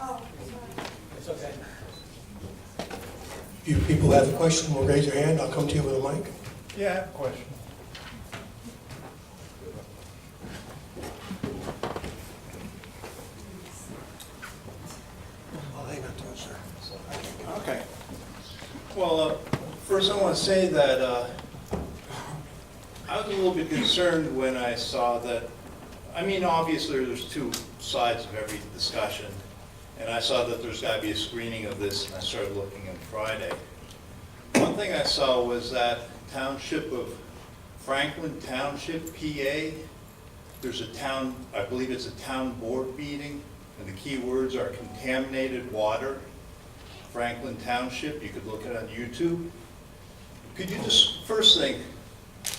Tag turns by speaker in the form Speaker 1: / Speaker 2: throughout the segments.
Speaker 1: Oh, sorry.
Speaker 2: It's okay.
Speaker 3: If you people have a question, will raise your hand. I'll come to you with a mic.
Speaker 2: Yeah, I have a question.
Speaker 3: I'll hang on to it, sir.
Speaker 2: Okay. Well, first I want to say that I was a little bit concerned when I saw that, I mean, obviously there's two sides of every discussion, and I saw that there's got to be a screening of this, and I started looking on Friday. One thing I saw was that township of Franklin Township, PA, there's a town, I believe it's a town board meeting, and the key words are contaminated water, Franklin Township. You could look it on YouTube. Could you just, first thing,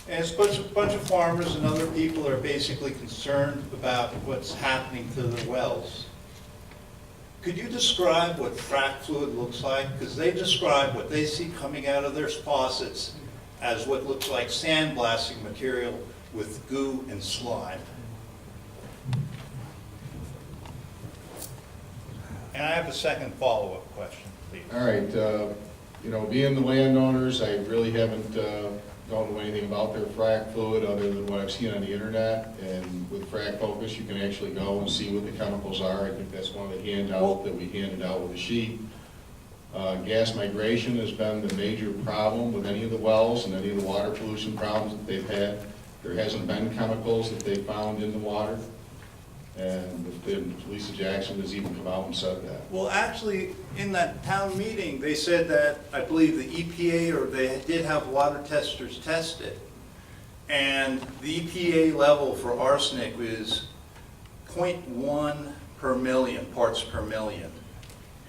Speaker 2: and it's a bunch of farmers and other people are basically concerned about what's happening to their wells. Could you describe what frac fluid looks like? Because they describe what they see coming out of their faucets as what looks like sandblasting material with goo and slime. And I have a second follow-up question, please.
Speaker 4: All right, you know, being the landowners, I really haven't don't know anything about their frac fluid other than what I've seen on the internet. And with Frac Focus, you can actually go and see what the chemicals are. I think that's one of the handouts that we handed out with the sheet. Gas migration has been the major problem with any of the wells and any of the water pollution problems that they've had. There hasn't been chemicals that they found in the water. And Lisa Jackson has even come out and said that.
Speaker 2: Well, actually, in that town meeting, they said that, I believe the EPA, or they did have water testers test it. And the EPA level for arsenic is 0.1 per million, parts per million.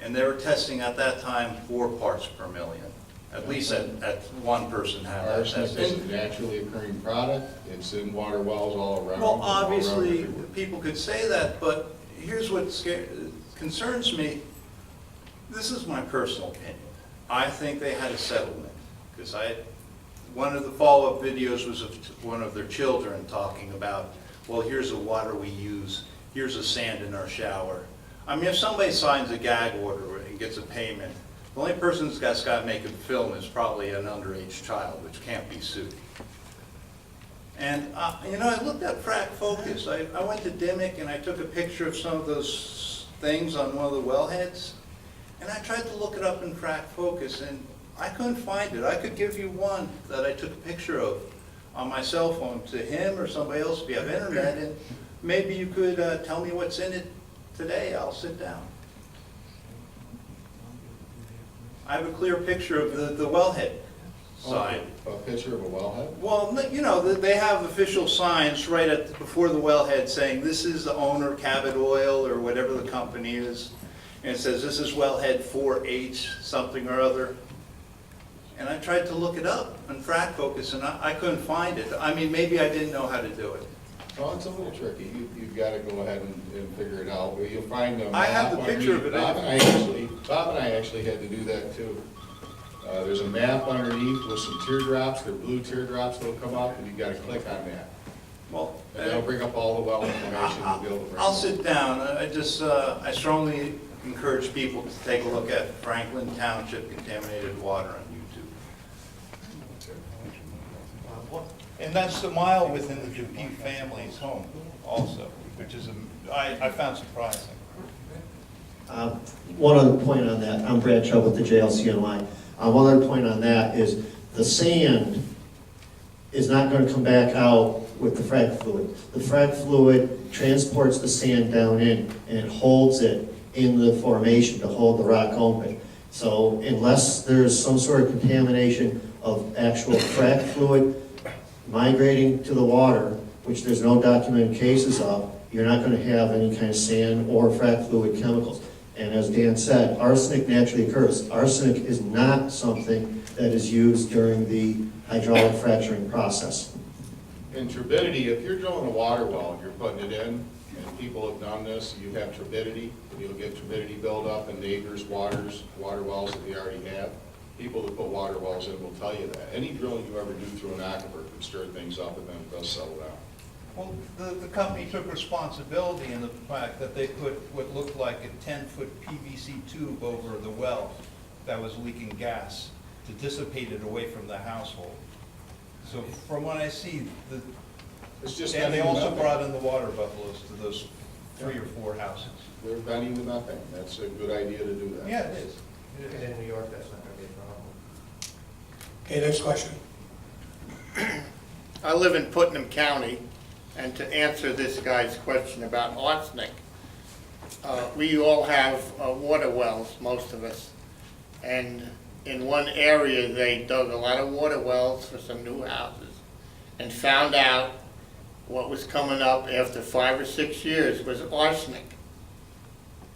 Speaker 2: And they were testing at that time 4 parts per million. At least at one person had that
Speaker 4: Arsenic
Speaker 2: tested.
Speaker 4: is a naturally occurring product. It's in water wells all around.
Speaker 2: Well,
Speaker 4: all
Speaker 2: obviously,
Speaker 4: around
Speaker 2: people could say that, but here's what concerns me. This is my personal opinion. I think they had a settlement, because one of the follow-up videos was of one of their children talking about, well, here's the water we use, here's the sand in our shower. I mean, if somebody signs a gag order and gets a payment, the only person that's got to make a film is probably an underage child, which can't be sued. And, you know, I looked at Frac Focus. I went to Dimmick and I took a picture of some of those things on one of the wellheads. And I tried to look it up in Frac Focus and I couldn't find it. I could give you one that I took a picture of on my cell phone to him or somebody else if you have internet. And maybe you could tell me what's in it today. I'll sit down. I have a clear picture of the wellhead sign.
Speaker 4: A picture of a wellhead?
Speaker 2: Well, you know, they have official signs right before the wellhead saying this is the owner, Cabot Oil, or whatever the company is. And it says this is wellhead 4H something or other. And I tried to look it up on Frac Focus and I couldn't find it. I mean, maybe I didn't know how to do it.
Speaker 4: Well, it's a little tricky. You've got to go ahead and figure it out. But you'll find a map.
Speaker 2: I have the picture of it.
Speaker 4: Bob and I actually had to do that too. There's a map underneath with some teardrops. They're blue teardrops that'll come up, and you've got to click on that.
Speaker 2: Well,
Speaker 4: And they'll bring up all the well information. You'll be able to bring
Speaker 2: I'll
Speaker 4: up.
Speaker 2: sit down. I strongly encourage people to take a look at Franklin Township contaminated water on YouTube. And that's the mile within the Depue family's home also, which is, I found surprising.
Speaker 5: One other point on that, I'm Brad Chubb with the JLCNY. One other point on that is the sand is not going to come back out with the frac fluid. The frac fluid transports the sand down in and holds it in the formation to hold the rock open. So unless there's some sort of contamination of actual frac fluid migrating to the water, which there's no documented cases of, you're not going to have any kind of sand or frac fluid chemicals. And as Dan said, arsenic naturally occurs. Arsenic is not something that is used during the hydraulic fracturing process.
Speaker 4: In turbidity, if you're drilling a water well and you're putting it in, and people have done this, you have turbidity, and you'll get turbidity buildup in neighbors' water wells that they already have. People that put water wells in will tell you that. Any drilling you ever do through an aquifer can stir things up and then it does settle down.
Speaker 2: Well, the company took responsibility in the fact that they put what looked like a 10-foot PVC tube over the well that was leaking gas to dissipate it away from the household. So from what I see,
Speaker 4: It's just
Speaker 2: and they
Speaker 4: venting
Speaker 2: also
Speaker 4: nothing.
Speaker 2: brought in the water buffaloes to those 3 or 4 houses.
Speaker 4: They're venting to nothing. That's a good idea to do that.
Speaker 2: Yeah, it is. It
Speaker 1: And
Speaker 2: is.
Speaker 1: in New York, that's not gonna be a problem.
Speaker 3: Okay, next question.
Speaker 6: I live in Putnam County, and to answer this guy's question about arsenic, we all have water wells, most of us. And in one area, they dug a lot of water wells for some new houses and found out what was coming up after 5 or 6 years was arsenic.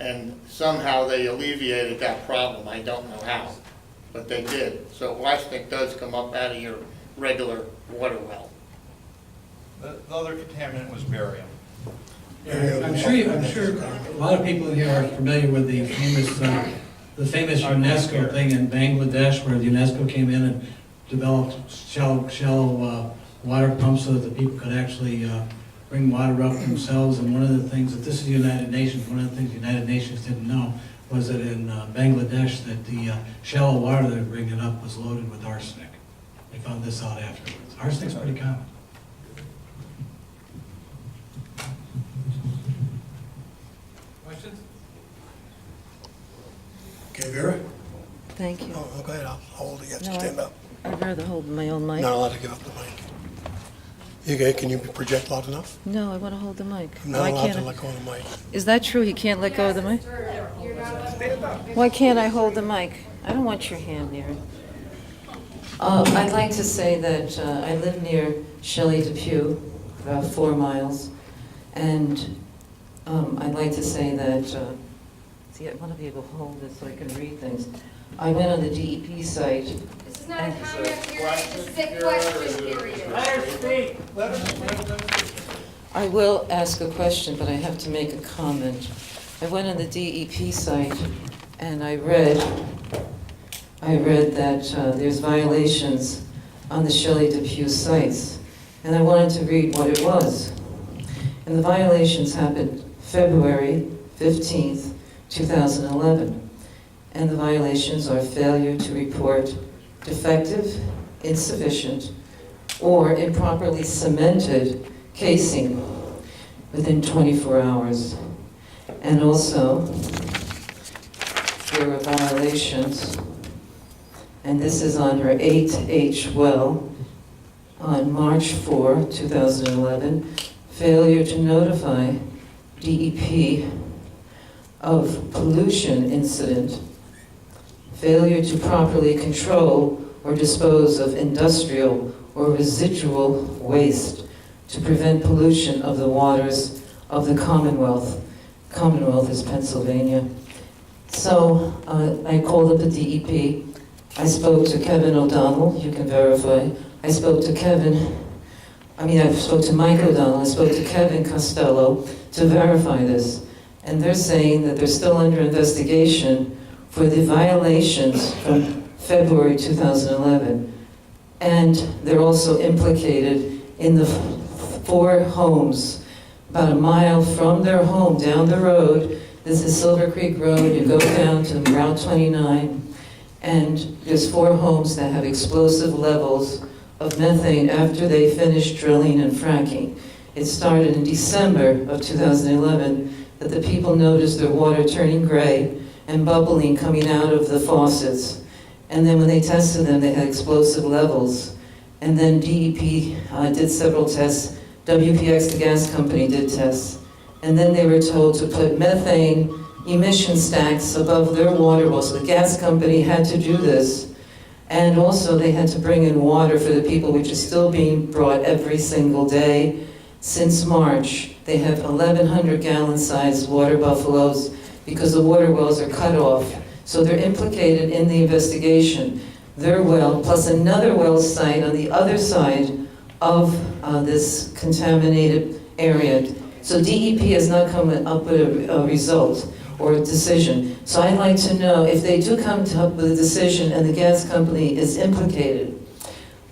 Speaker 6: And somehow they alleviated that problem. I don't know how, but they did. So arsenic does come up out of your regular water well.
Speaker 2: The other contaminant was barium.
Speaker 7: I'm sure a lot of people in here are familiar with the famous UNESCO thing in Bangladesh, where the UNESCO came in and developed shallow water pumps so that the people could actually bring water up themselves. And one of the things, that this is the United Nations, one of the things the United Nations didn't know was that in Bangladesh, that the shallow water they were bringing up was loaded with arsenic. They found this out afterwards. Arsenic's pretty common.
Speaker 1: Questions?
Speaker 3: Okay, Vera?
Speaker 8: Thank you.
Speaker 3: Oh, go ahead, I'll hold it, you have to
Speaker 8: No,
Speaker 3: stand up.
Speaker 8: I'd rather hold my own mic.
Speaker 3: Not allowed to give up the mic. You okay, can you project loud enough?
Speaker 8: No, I want to hold the mic.
Speaker 3: I'm not
Speaker 8: Why
Speaker 3: allowed to
Speaker 8: can't
Speaker 3: let go of the mic.
Speaker 8: Is that true? He can't let go of the mic? Why can't I hold the mic? I don't want your hand near it. I'd like to say that I live near Shelly Depue, about 4 miles, and I'd like to say that, see, I want to be able to hold this so I can read things. I went on the DEP site.
Speaker 9: This is not a comment period, this is a question period.
Speaker 8: I will ask a question, but I have to make a comment. I went on the DEP site and I read that there's violations on the Shelly Depue sites, and I wanted to read what it was. And the violations happened February 15th, 2011. And the violations are failure to report defective, insufficient, or improperly cemented casing within 24 hours. And also, there were violations, and this is on her 8H well on March 4, 2011, failure to notify DEP of pollution incident, failure to properly control or dispose of industrial or residual waste to prevent pollution of the waters of the Commonwealth. Commonwealth is Pennsylvania. So I called up the DEP. I spoke to Kevin O'Donnell, you can verify. I spoke to Mike O'Donnell, I spoke to Kevin Costello to verify this. And they're saying that they're still under investigation for the violations from February 2011. And they're also implicated in the 4 homes, about a mile from their home, down the road. This is Silver Creek Road, you go down to Route 29, and there's 4 homes that have explosive levels of methane after they finished drilling and fracking. It started in December of 2011, that the people noticed their water turning gray and bubbling coming out of the faucets. And then when they tested them, they had explosive levels. And then DEP did several tests. WPX, the gas company, did tests. And then they were told to put methane emission stacks above their water wells. So the gas company had to do this. And also they had to bring in water for the people, which is still being brought every single day. Since March, they have 1,100 gallon sized water buffaloes because the water wells are cut off. So they're implicated in the investigation. Their well, plus another well site on the other side of this contaminated area. So DEP has not come up with a result or a decision. So I'd like to know, if they do come up with a decision and the gas company is implicated,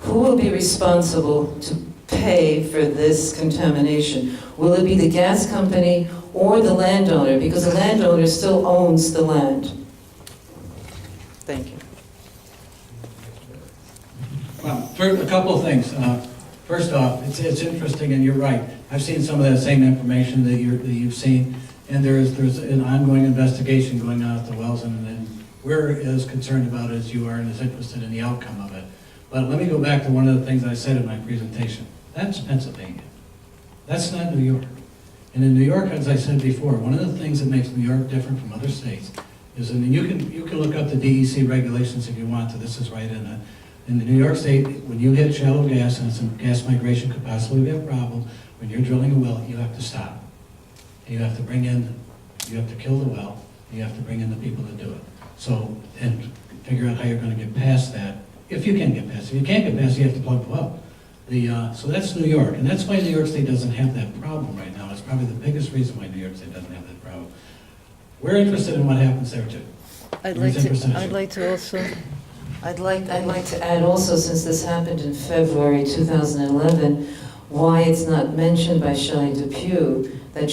Speaker 8: who will be responsible to pay for this contamination? Will it be the gas company or the landowner? Because the landowner still owns the land. Thank you.
Speaker 7: Well, a couple of things. First off, it's interesting, and you're right. I've seen some of that same information that you've seen, and there's an ongoing investigation going on at the wells, and we're as concerned about it as you are and as interested in the outcome of it. But let me go back to one of the things I said in my presentation. That's Pennsylvania. That's not New York. And in New York, as I said before, one of the things that makes New York different from other states is, and you can look up the DEC regulations if you want to. This is right in the New York State, when you hit shallow gas and some gas migration could possibly be a problem, when you're drilling a well, you have to stop. You have to kill the well, and you have to bring in the people that do it. So, and figure out how you're going to get past that, if you can get past it. If you can't get past it, you have to plug the well. So that's New York, and that's why New York State doesn't have that problem right now. It's probably the biggest reason why New York State doesn't have that problem. We're interested in what happens there too.
Speaker 8: I'd like to add also, since this happened in February 2011, why it's not mentioned by Shelly Depue that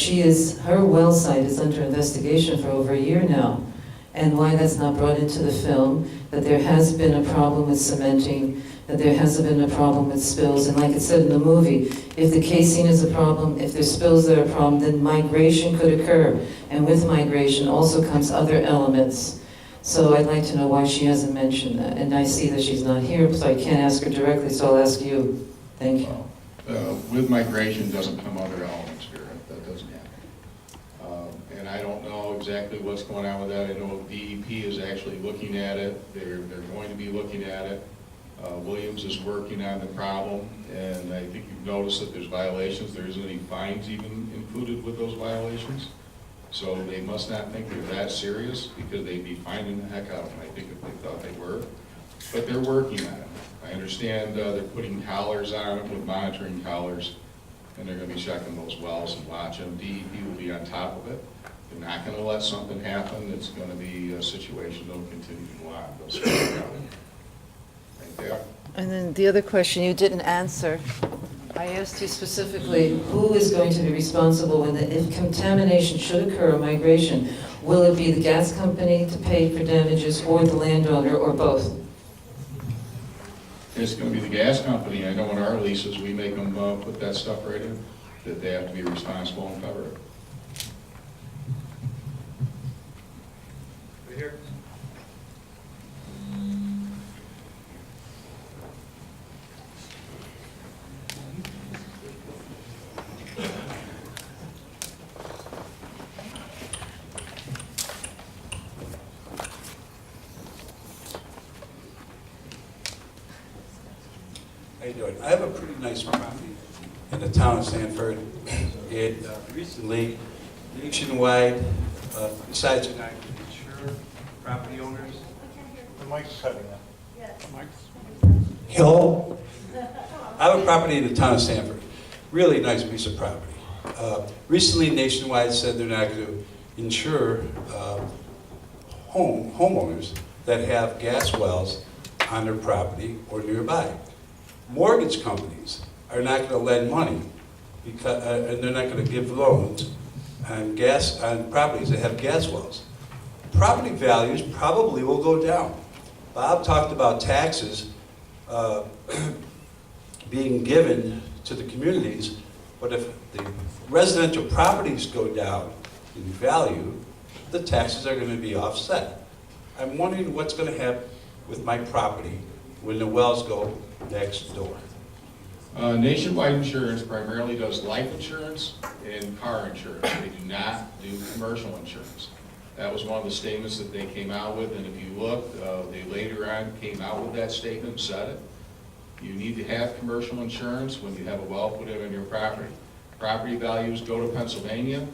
Speaker 8: her well site is under investigation for over a year now, and why that's not brought into the film, that there has been a problem with cementing, that there has been a problem with spills, and like it said in the movie, if the casing is a problem, if there's spills that are a problem, then migration could occur, and with migration also comes other elements. So I'd like to know why she hasn't mentioned that, and I see that she's not here, so I can't ask her directly, so I'll ask you. Thank you.
Speaker 4: With migration doesn't come other elements here. That doesn't happen. And I don't know exactly what's going on with that. I know DEP is actually looking at it. They're going to be looking at it. Williams is working on the problem, and I think you've noticed that there's violations. There isn't any fines even included with those violations. So they must not think they're that serious, because they'd be finding the heck out of them, I think, if they thought they were. But they're working on it. I understand they're putting collars on it, with monitoring collars, and they're going to be checking those wells and watching them. DEP will be on top of it. They're not going to let something happen. It's going to be a situation that'll continue to go on. They'll stay around it. Right there.
Speaker 8: And then the other question you didn't answer, I asked you specifically, who is going to be responsible if contamination should occur or migration? Will it be the gas company to pay for damages, or the landowner, or both?
Speaker 4: It's going to be the gas company. I know in our leases, we make them put that stuff right in, that they have to be responsible and cover it.
Speaker 1: Right here.
Speaker 10: How you doing? I have a pretty nice property in the town of Sanford. It recently, nationwide, besides United Insure property owners.
Speaker 2: The mic's cutting out.
Speaker 10: Hello? I have a property in the town of Sanford. Really nice piece of property. Recently, Nationwide said they're not going to insure homeowners that have gas wells on their property or nearby. Mortgage companies are not going to lend money because, and they're not going to give loans on properties that have gas wells. Property values probably will go down. Bob talked about taxes being given to the communities, but if the residential properties go down in value, the taxes are going to be offset. I'm wondering what's going to happen with my property when the wells go next door.
Speaker 4: Nationwide Insurance primarily does life insurance and car insurance. They do not do commercial insurance. That was one of the statements that they came out with, and if you look, they later on came out with that statement and said it. You need to have commercial insurance when you have a well put in on your property. Property values go to Pennsylvania.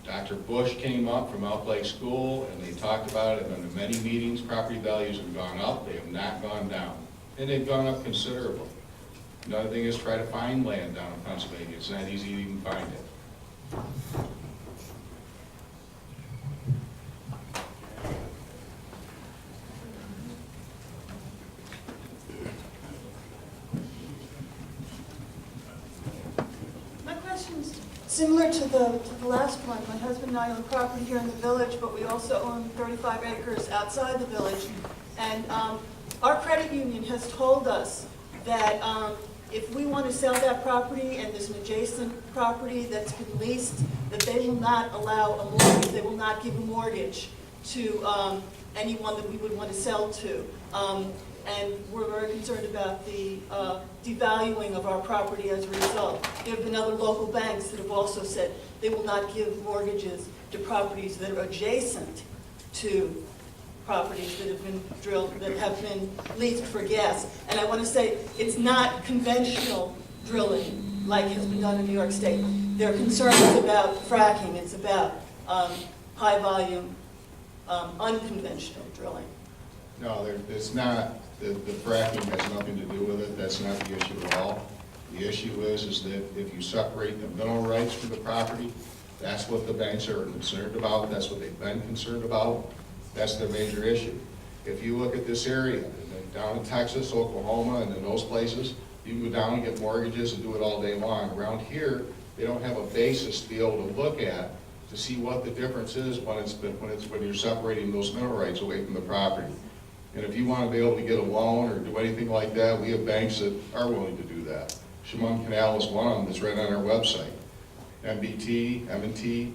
Speaker 4: Dr. Bush came up from Elk Lake School, and they talked about it in many meetings. Property values have gone up, they have not gone down, and they've gone up considerably. Another thing is try to find land down in Pennsylvania. It's not easy to even find it.
Speaker 11: Similar to the last one, my husband and I own property here in the village, but we also own 35 acres outside the village. And our credit union has told us that if we want to sell that property and there's an adjacent property that's been leased, that they will not allow a mortgage, they will not give a mortgage to anyone that we would want to sell to. And we're very concerned about the devaluing of our property as a result. There have been other local banks that have also said they will not give mortgages to properties that are adjacent to properties that have been drilled, that have been leased for gas. And I want to say, it's not conventional drilling like has been done in New York State. There are concerns about fracking. It's about high volume, unconventional drilling.
Speaker 4: No, it's not, the fracking has nothing to do with it, that's not the issue at all. The issue is that if you separate the mineral rights from the property, that's what the banks are concerned about, that's what they've been concerned about, that's their major issue. If you look at this area, down in Texas, Oklahoma, and in those places, you can go down and get mortgages and do it all day long. Around here, they don't have a basis to be able to look at to see what the difference is when you're separating those mineral rights away from the property. And if you want to be able to get a loan or do anything like that, we have banks that are willing to do that. Chemung Canal is one of them that's right on our website. MBT, M&T,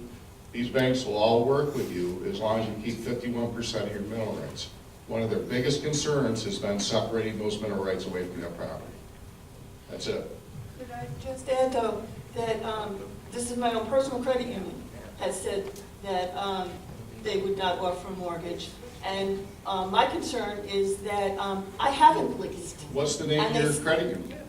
Speaker 4: these banks will all work with you as long as you keep 51% of your mineral rights. One of their biggest concerns has been separating those mineral rights away from their property. That's it.
Speaker 11: Could I just add, though, that this is my own personal credit union, has said that they would not offer a mortgage. And my concern is that I haven't leased.
Speaker 4: What's the name of your credit union?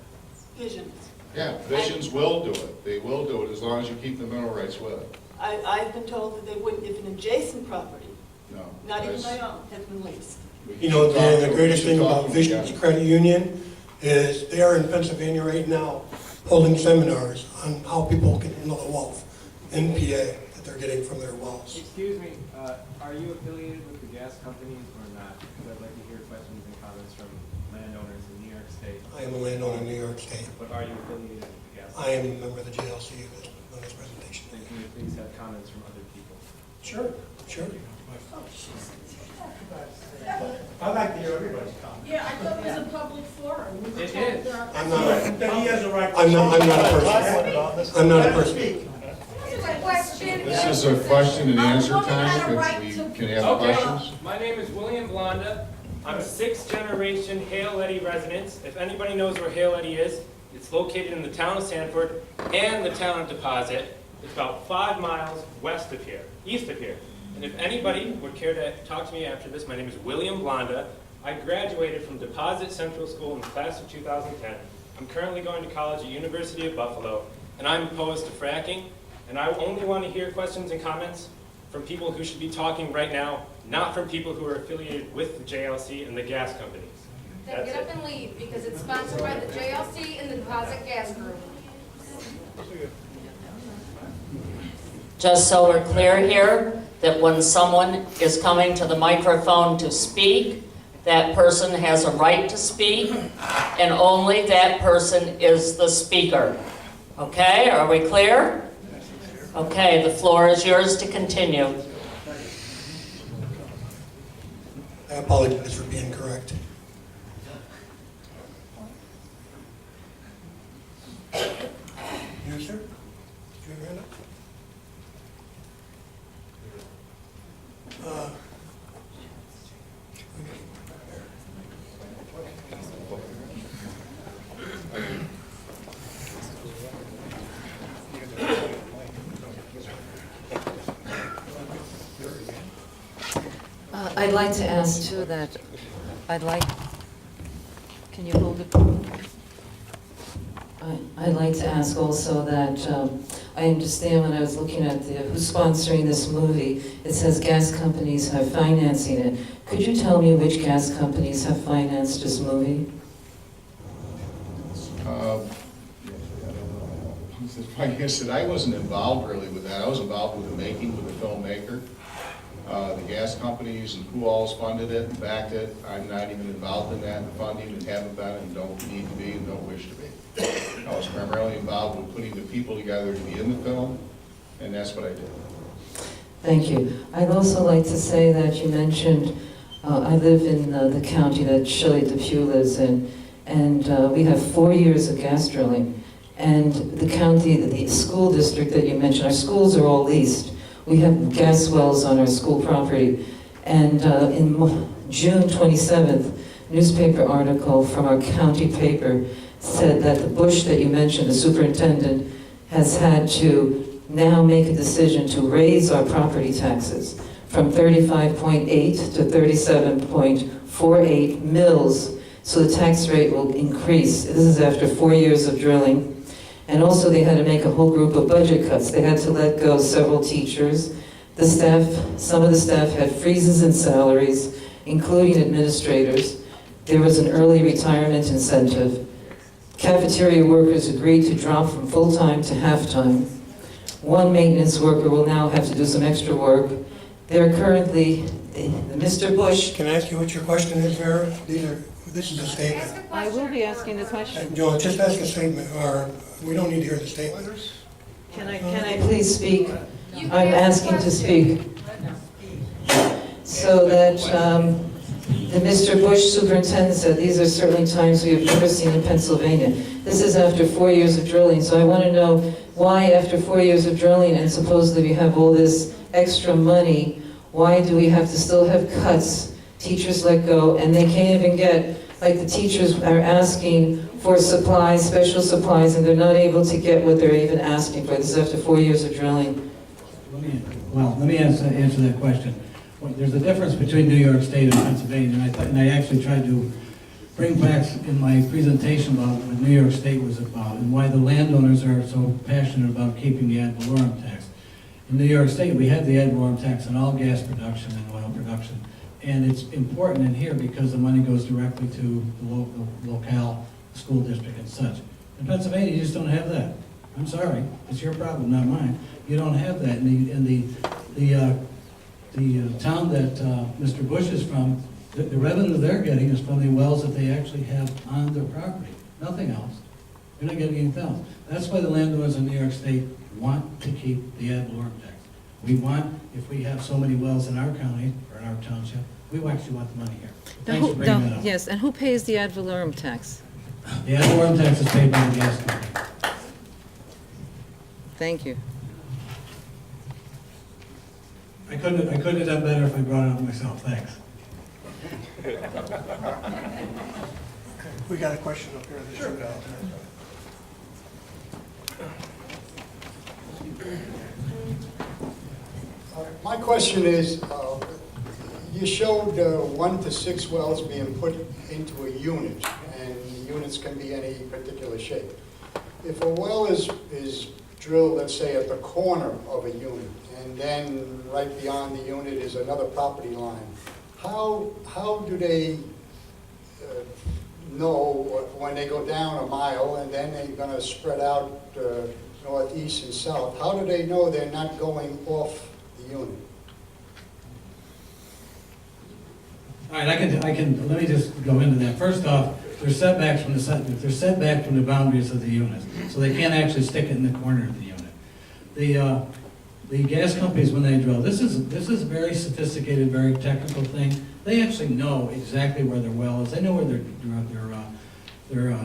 Speaker 11: Visions.
Speaker 4: Yeah, Visions will do it. They will do it as long as you keep the mineral rights with it.
Speaker 11: I've been told that they wouldn't if an adjacent property,
Speaker 4: No.
Speaker 11: not even my own, has been leased.
Speaker 3: You know, Dan, the greatest thing about Visions Credit Union is they are in Pennsylvania right now holding seminars on how people can handle the wealth in PA that they're getting from their wells.
Speaker 1: Excuse me, are you affiliated with the gas companies or not? Because I'd like to hear questions and comments from landowners in New York State.
Speaker 3: I am a landowner in New York State.
Speaker 1: But are you affiliated with the gas
Speaker 3: I am a
Speaker 1: companies?
Speaker 3: member of the JLC on this presentation.
Speaker 1: And can you please have comments from other people?
Speaker 3: Sure, sure.
Speaker 12: I'd like to hear everybody's comment.
Speaker 9: Yeah, I thought it was a public forum. We were
Speaker 1: It
Speaker 9: talking
Speaker 1: is.
Speaker 9: about-
Speaker 3: I'm not,
Speaker 12: Then he has a right to
Speaker 3: I'm not a
Speaker 12: speak.
Speaker 3: person. I'm not a person.
Speaker 9: This is a question.
Speaker 4: This is a question and answer
Speaker 9: woman
Speaker 4: time,
Speaker 9: had a
Speaker 4: if
Speaker 9: right
Speaker 4: we
Speaker 9: to-
Speaker 4: can have
Speaker 1: Okay,
Speaker 4: questions.
Speaker 1: my name is William Blonda. I'm a sixth generation Hale Eddy resident. If anybody knows where Hale Eddy is, it's located in the town of Sanford and the town of Deposit. It's about 5 miles west of here, east of here. And if anybody would care to talk to me after this, my name is William Blonda. I graduated from Deposit Central School in the class of 2010. I'm currently going to college at University of Buffalo, and I'm opposed to fracking. And I only want to hear questions and comments from people who should be talking right now, not from people who are affiliated with the JLC and the gas companies.
Speaker 9: Then
Speaker 1: That's
Speaker 9: get
Speaker 1: it.
Speaker 9: up and leave, because it's sponsored by the JLC and the Deposit Gas Group.
Speaker 13: Just so we're clear here, that when someone is coming to the microphone to speak, that person has a right to speak, and only that person is the speaker. Okay, are we clear? Okay, the floor is yours to continue.
Speaker 3: I apologize for being correct. You, sir? Did you have your hand up?
Speaker 8: I'd like to ask too that, can you hold it? I'd like to ask also that, I understand when I was looking at who's sponsoring this movie, it says gas companies are financing it. Could you tell me which gas companies have financed this movie?
Speaker 4: Like I said, I wasn't involved really with that. I was involved with the making, with the filmmaker. The gas companies and who all's funded it and backed it. I'm not even involved in that funding and haven't been and don't need to be and don't wish to be. I was primarily involved with putting the people together to be in the film, and that's what I did.
Speaker 8: Thank you. I'd also like to say that you mentioned, I live in the county that Shelly Depue lives in, and we have 4 years of gas drilling. And the county, the school district that you mentioned, our schools are all leased. We have gas wells on our school property. And in June 27th, newspaper article from our county paper said that the Bush that you mentioned, the superintendent, has had to now make a decision to raise our property taxes from 35.8 to 37.48 mils, so the tax rate will increase. This is after 4 years of drilling. And also they had to make a whole group of budget cuts. They had to let go several teachers. The staff, some of the staff had freezes in salaries, including administrators. There was an early retirement incentive. Cafeteria workers agreed to drop from full-time to half-time. One maintenance worker will now have to do some extra work. They're currently, Mr. Bush.
Speaker 3: Can I ask you what your question is, Vera? This is a statement.
Speaker 8: I will be asking the question.
Speaker 3: Joe, just ask a statement, or we don't need to hear the statement.
Speaker 8: Can I please speak? I'm asking to speak. So that the Mr. Bush superintendent said these are certainly times we have never seen in Pennsylvania. This is after 4 years of drilling, so I want to know why after 4 years of drilling and supposedly we have all this extra money, why do we have to still have cuts? Teachers let go, and they can't even get, like the teachers are asking for supplies, special supplies, and they're not able to get what they're even asking for. This is after 4 years of drilling.
Speaker 7: Let me answer that question. Well, there's a difference between New York State and Pennsylvania, and I actually tried to bring back in my presentation about what New York State was about and why the landowners are so passionate about keeping the ad valorem tax. In New York State, we have the ad valorem tax on all gas production and oil production. And it's important in here because the money goes directly to the locale school district and such. In Pennsylvania, you just don't have that. I'm sorry, it's your problem, not mine. You don't have that. In the town that Mr. Bush is from, the revenue they're getting is from the wells that they actually have on their property. Nothing else. You're not getting anything else. That's why the landowners in New York State want to keep the ad valorem tax. We want, if we have so many wells in our county or in our township, we actually want the money here. Thanks for bringing that up.
Speaker 8: Yes, and who pays the ad valorem tax?
Speaker 7: The ad valorem tax is paid by the gas company.
Speaker 8: Thank you.
Speaker 7: I couldn't have done better if I brought it up myself. Thanks.
Speaker 3: We got a question up here. Sure.
Speaker 14: My question is, you showed 1 to 6 wells being put into a unit, and the units can be any particular shape. If a well is drilled, let's say, at the corner of a unit, and then right beyond the unit is another property line, how do they know when they go down a mile and then they're going to spread out north, east, and south? How do they know they're not going off the unit?
Speaker 7: All right, I can. Let me just go into that. First off, there's setbacks from they're setback from the boundaries of the unit, so they can't actually stick it in the corner of the unit. The gas companies, when they drill, this is a very sophisticated, very technical thing. They actually know exactly where their well is. They know where their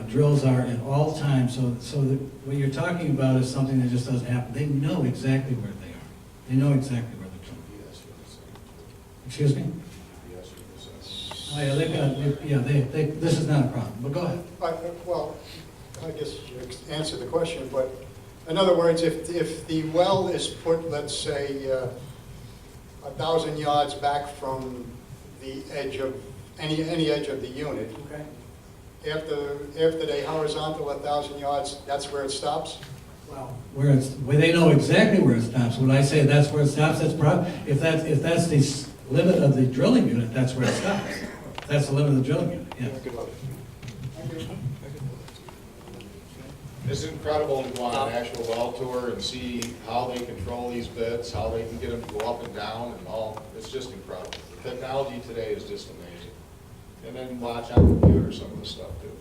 Speaker 7: drills are at all times. So what you're talking about is something that just doesn't happen. They know exactly where they are. They know exactly where they're drilling. Excuse me? Oh, yeah, this is not a problem, but go ahead.
Speaker 14: Well, I guess you answered the question, but in other words, if the well is put, let's say, 1,000 yards back from the edge of, any edge of the unit, okay? After they horizontal 1,000 yards, that's where it stops?
Speaker 7: Well, where they know exactly where it stops. When I say that's where it stops, that's if that's the limit of the drilling unit, that's where it stops. That's the limit of the drilling unit, yeah.
Speaker 4: It's incredible to go on an actual well tour and see how they control these bits, how they can get them to go up and down and all. It's just incredible. The technology today is just amazing. And then watch on the computer some of the stuff too.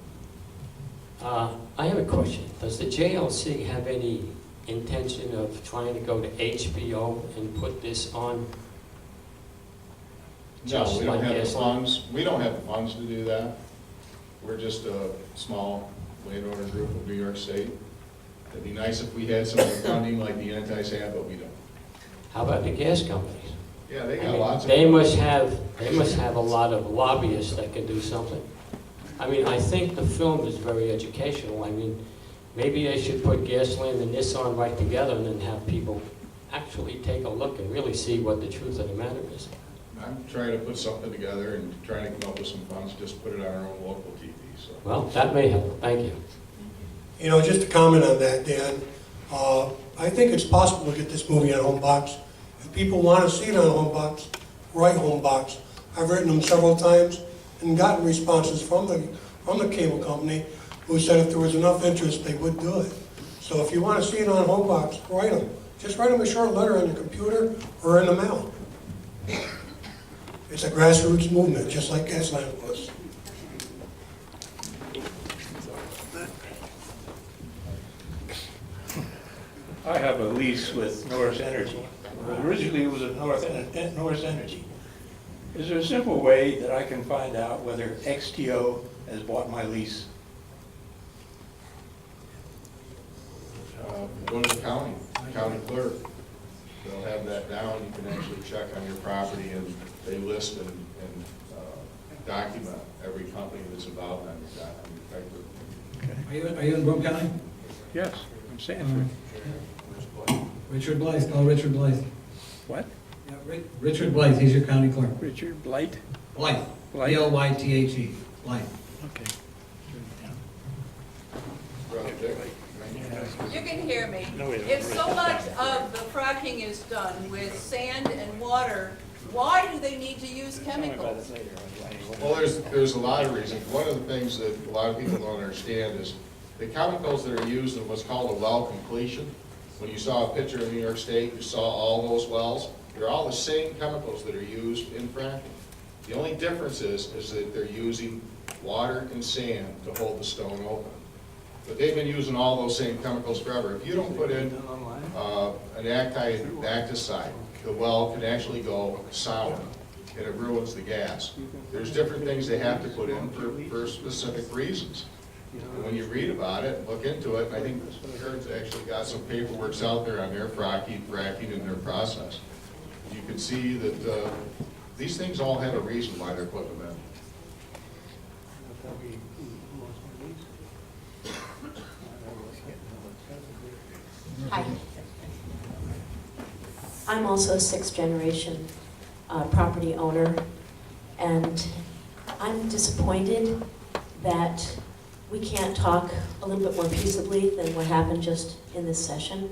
Speaker 15: I have a question. Does the JLC have any intention of trying to go to HBO and put this on?
Speaker 4: No,
Speaker 15: Just
Speaker 4: we don't
Speaker 15: like
Speaker 4: have the
Speaker 15: gasoline?
Speaker 4: funds, we don't have the funds to do that. We're just a small landowner group of New York State. It'd be nice if we had some of the funding like the entities have, but we don't.
Speaker 15: How about the gas companies?
Speaker 4: Yeah, they
Speaker 15: I
Speaker 4: got
Speaker 15: mean,
Speaker 4: lots of.
Speaker 15: they must have a lot of lobbyists that can do something. I mean, I think the film is very educational. I mean, maybe they should put gasoline and this on right together and then have people actually take a look and really see what the truth of the matter is.
Speaker 4: I'm trying to put something together and trying to come up with some funds, just put it on our own local TV, so.
Speaker 15: Well, that may help. Thank you.
Speaker 3: You know, just to comment on that, Dan, I think it's possible to get this movie on Homebox. If people want to see it on Homebox, write Homebox. I've written them several times and gotten responses from the cable company who said if there was enough interest, they would do it. So if you want to see it on Homebox, write them. Just write them a short letter on your computer or in the mail. It's a grassroots movement, just like Gasland was.
Speaker 2: I have a lease with Norris Energy. Originally, it was a Norris Energy. Is there a simple way that I can find out whether XTO has bought my lease?
Speaker 4: Go to the county clerk. They'll have that down. You can actually check on your property, and they list and document every company that's involved on your paper.
Speaker 7: Are you in Brooke County?
Speaker 2: Yes, I'm Sanford.
Speaker 7: Richard Blythe, call Richard Blythe.
Speaker 2: What?
Speaker 7: Yeah, Richard Blythe, he's your county clerk.
Speaker 2: Richard Blight?
Speaker 7: Blythe,
Speaker 2: Blythe.
Speaker 7: B-L-Y-T-H-E, Blythe.
Speaker 2: Okay.
Speaker 11: You can hear me.
Speaker 2: No, we don't.
Speaker 11: If so much of the fracking is done with sand and water, why do they need to use chemicals?
Speaker 4: Well, there's a lot of reasons. One of the things that a lot of people don't understand is the chemicals that are used in what's called a well completion. When you saw a picture of New York State, you saw all those wells. They're all the same chemicals that are used in fracking. The only difference is that they're using water and sand to hold the stone open. But they've been using all those same chemicals forever. If you don't put in an acticide, the well can actually go sour, and it ruins the gas. There's different things they have to put in for specific reasons. And when you read about it, look into it, and I think Kurt's actually got some paperwork out there on their fracking and their process. You can see that these things all have a reason why they're putting them in.
Speaker 16: Hi. I'm also a sixth-generation property owner, and I'm disappointed that we can't talk a little bit more peaceably than what happened just in this session.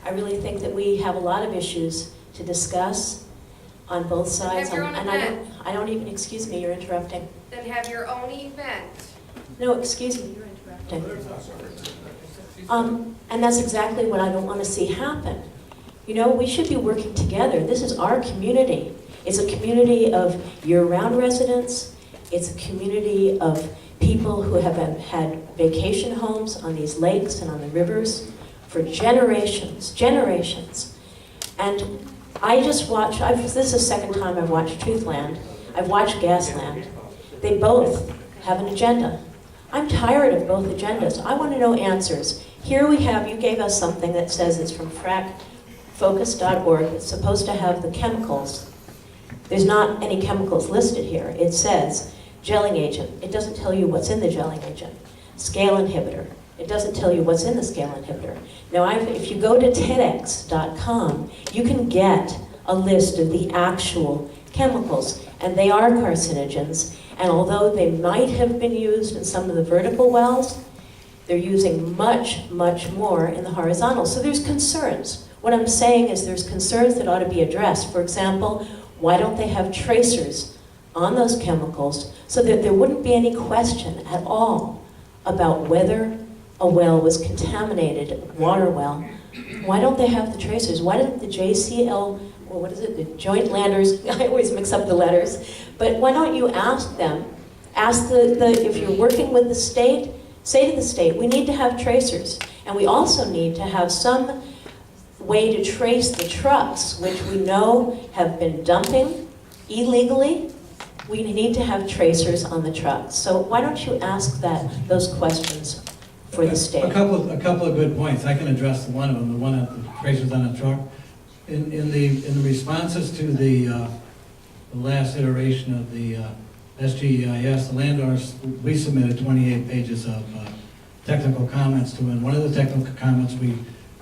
Speaker 16: I really think that we have a lot of issues to discuss on both sides.
Speaker 9: Have your own
Speaker 16: And
Speaker 9: event.
Speaker 16: I don't even, excuse me, you're interrupting.
Speaker 9: Then have your own event.
Speaker 16: No, excuse me, you're interrupting. And that's exactly what I don't want to see happen. You know, we should be working together. This is our community. It's a community of year-round residents. It's a community of people who have had vacation homes on these lakes and on the rivers for generations. And I just watched, this is the second time I've watched Truthland. I've watched Gasland. They both have an agenda. I'm tired of both agendas. I want to know answers. Here we have, you gave us something that says it's from fracfocus.org. It's supposed to have the chemicals. There's not any chemicals listed here. It says gelling agent. It doesn't tell you what's in the gelling agent. Scale inhibitor. It doesn't tell you what's in the scale inhibitor. Now, if you go to TEDx.com, you can get a list of the actual chemicals, and they are carcinogens. And although they might have been used in some of the vertical wells, they're using much, much more in the horizontal. So there's concerns. What I'm saying is there's concerns that ought to be addressed. For example, why don't they have tracers on those chemicals so that there wouldn't be any question at all about whether a well was contaminated, a water well? Why don't they have the tracers? Why didn't the JCL, or what is it, the Joint Landers, I always mix up the letters, but why don't you ask them, if you're working with the state, say to the state, we need to have tracers, and we also need to have some way to trace the trucks, which we know have been dumping illegally. We need to have tracers on the trucks. So why don't you ask those questions for the state?
Speaker 7: A couple of good points. I can address the one of them, the one at the tracers on the truck. In the responses to the last iteration of the SGEIS, the landowners, we submitted 28 pages of technical comments to, and one of the technical comments we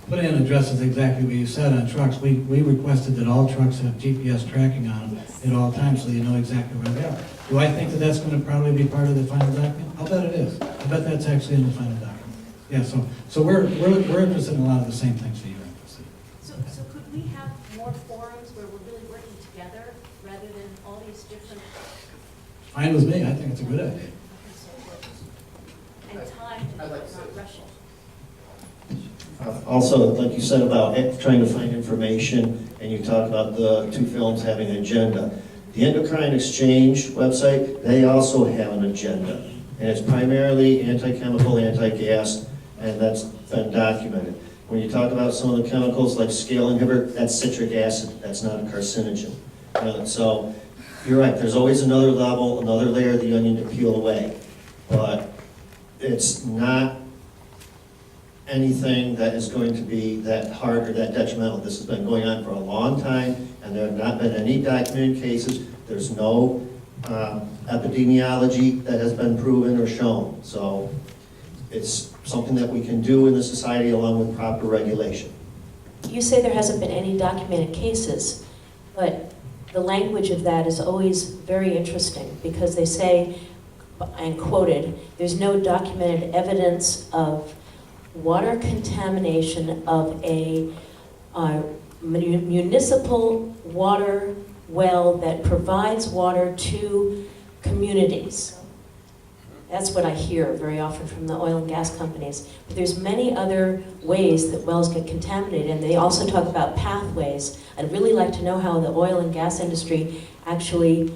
Speaker 7: put in addresses exactly what you said on trucks. We requested that all trucks have GPS tracking on them at all times, so you know exactly where they are. Do I think that that's going to probably be part of the final document? I'll bet it is. I bet that's actually in the final document. Yeah, so we're interested in a lot of the same things that you're interested in.
Speaker 16: So could we have more forums where we're really working together rather than all these different...
Speaker 7: Fine with me. I think it's a good idea.
Speaker 16: And time to not rushing.
Speaker 5: Also, like you said about trying to find information, and you talk about the two films having an agenda. The Endocrine Exchange website, they also have an agenda. And it's primarily anti-chemical, anti-gas, and that's been documented. When you talk about some of the chemicals like scale inhibitor, that's citric acid, that's not a carcinogen. So you're right, there's always another level, another layer of the onion to peel away. But it's not anything that is going to be that hard or that detrimental. This has been going on for a long time, and there have not been any documented cases. There's no epidemiology that has been proven or shown. So it's something that we can do in the society along with proper regulation.
Speaker 16: You say there hasn't been any documented cases, but the language of that is always very interesting because they say, and quoted, there's no documented evidence of water contamination of a municipal water well that provides water to communities. That's what I hear very often from the oil and gas companies. But there's many other ways that wells get contaminated, and they also talk about pathways. I'd really like to know how the oil and gas industry actually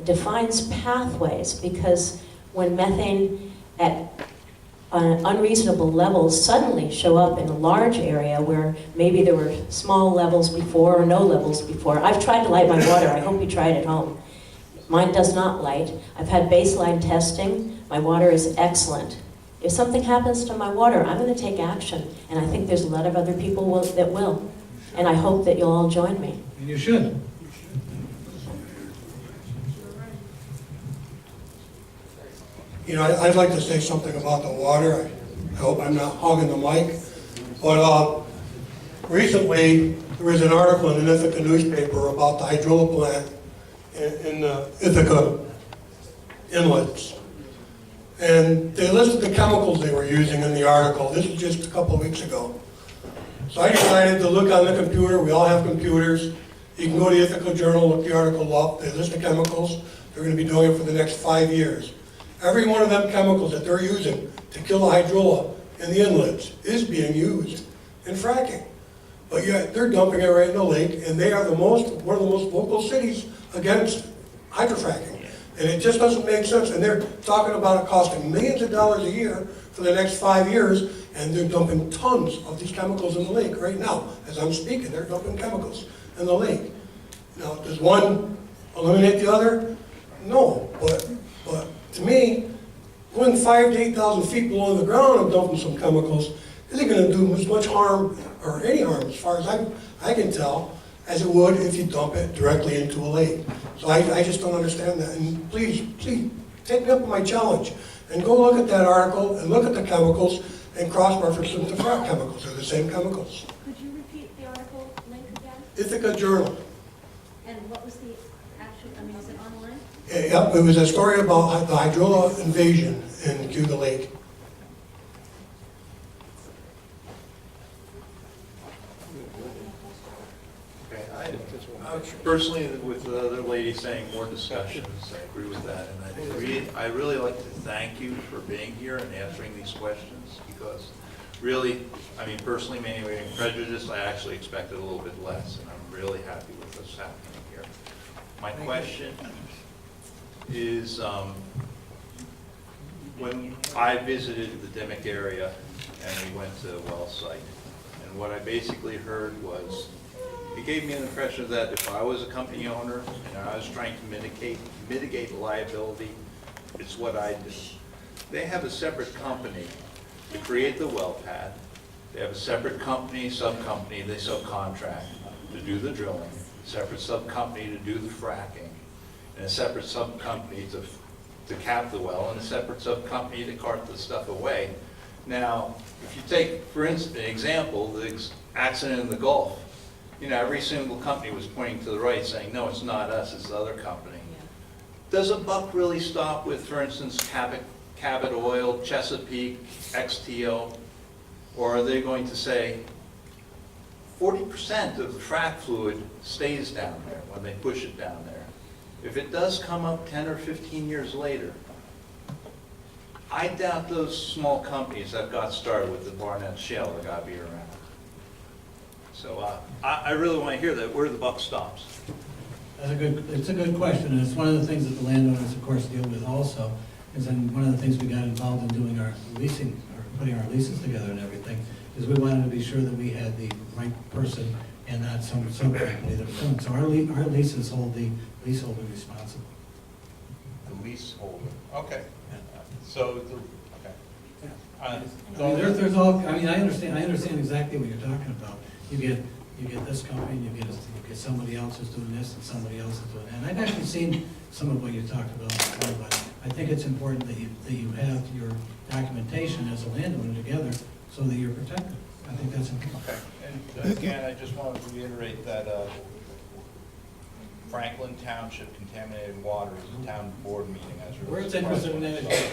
Speaker 16: defines pathways, because when methane at unreasonable levels suddenly show up in a large area where maybe there were small levels before or no levels before. I've tried to light my water. I hope you tried at home. Mine does not light. I've had baseline testing. My water is excellent. If something happens to my water, I'm going to take action. And I think there's a lot of other people that will. And I hope that you'll all join me.
Speaker 7: And you should.
Speaker 3: You know, I'd like to say something about the water. I hope I'm not hogging the mic. But recently, there was an article in an Ithaca newspaper about the hydrola plant in the Ithaca inlets. And they listed the chemicals they were using in the article. This is just a couple of weeks ago. So I decided to look on the computer. We all have computers. You can go to the Ithaca Journal, look the article up. They list the chemicals. They're going to be doing it for the next 5 years. Every one of them chemicals that they're using to kill the hydrola in the inlets is being used in fracking. But yet they're dumping it right in the lake, and they are one of the most vocal cities against hydrofracking. And it just doesn't make sense. And they're talking about it costing millions of dollars a year for the next 5 years, and they're dumping tons of these chemicals in the lake right now. As I'm speaking, they're dumping chemicals in the lake. Now, does one eliminate the other? No, but to me, going 5,000 to 8,000 feet below the ground and dumping some chemicals isn't going to do as much harm, or any harm as far as I can tell, as it would if you dump it directly into a lake. So I just don't understand that. And please, take me up on my challenge and go look at that article and look at the chemicals and cross-reference them to frac chemicals. They're the same chemicals.
Speaker 16: Could you repeat the article link again?
Speaker 3: Ithaca Journal.
Speaker 16: And what was the actual, is it online?
Speaker 3: Yep, it was a story about the hydrola invasion in Cuba Lake.
Speaker 2: Personally, with the other lady saying more discussions, I agree with that. And I really like to thank you for being here and answering these questions, because really, personally, maybe being prejudiced, I actually expected a little bit less, and I'm really happy with what's happening here. My question is, when I visited the Dimick area and we went to the well site, and what I basically heard was, it gave me an impression that if I was a company owner and I was trying to mitigate liability, it's what I do. They have a separate company to create the well pad. They have a separate company, sub-company, they subcontract to do the drilling, a separate sub-company to do the fracking, and a separate sub-company to cap the well, and a separate sub-company to cart the stuff away. Now, if you take, for instance, an example, the accident in the Gulf, you know, every single company was pointing to the right saying, no, it's not us, it's the other company. Does a buck really stop with, for instance, Cabot Oil, Chesapeake, XTO? Or are they going to say 40% of the frac fluid stays down there when they push it down there? If it does come up 10 or 15 years later, I doubt those small companies that got started with the Barnett Shale are going to be around. So I really want to hear that, where the buck stops.
Speaker 7: It's a good question, and it's one of the things that the landowners, of course, deal with also, is then one of the things we got involved in doing our leasing, or putting our leases together and everything, is we wanted to be sure that we had the right person and not some company that was doing. So our leases hold the leaseholder responsible.
Speaker 2: The leaseholder, okay. So, okay.
Speaker 7: I mean, there's all, I mean, I understand exactly what you're talking about. You get this company, and you get somebody else who's doing this, and somebody else is doing that. And I've actually seen some of what you talked about before, but I think it's important that you have your documentation as a landowner together so that you're protected. I think that's important.
Speaker 2: Okay, and again, I just want to reiterate that Franklin Township contaminated water is a town board meeting as a.
Speaker 7: We're as interested in that as you are.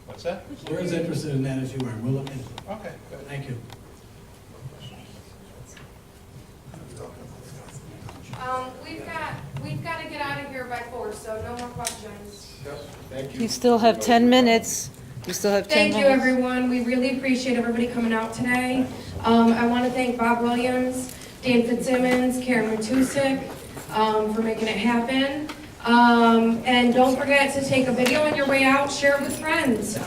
Speaker 2: What's that?
Speaker 7: We're as interested in that as you are. We'll look into it.
Speaker 2: Okay, good.
Speaker 7: Thank you.
Speaker 9: We've got to get out of here by 4, so no more questions.
Speaker 2: Thank
Speaker 17: You still have 10 minutes. You still have 10
Speaker 9: Thank
Speaker 17: minutes.
Speaker 9: you, everyone. We really appreciate everybody coming out today. I want to thank Bob Williams, Dan Fitzsimmons, Karen Matusik, for making it happen. And don't forget to take a video on your way out, share it with friends,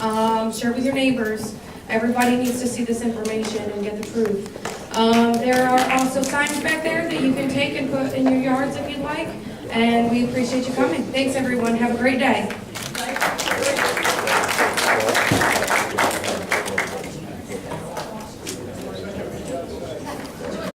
Speaker 9: share it with your neighbors. Everybody needs to see this information and get the truth. There are also signs back there that you can take and put in your yards if you'd like. And we appreciate you coming. Thanks, everyone. Have a great day.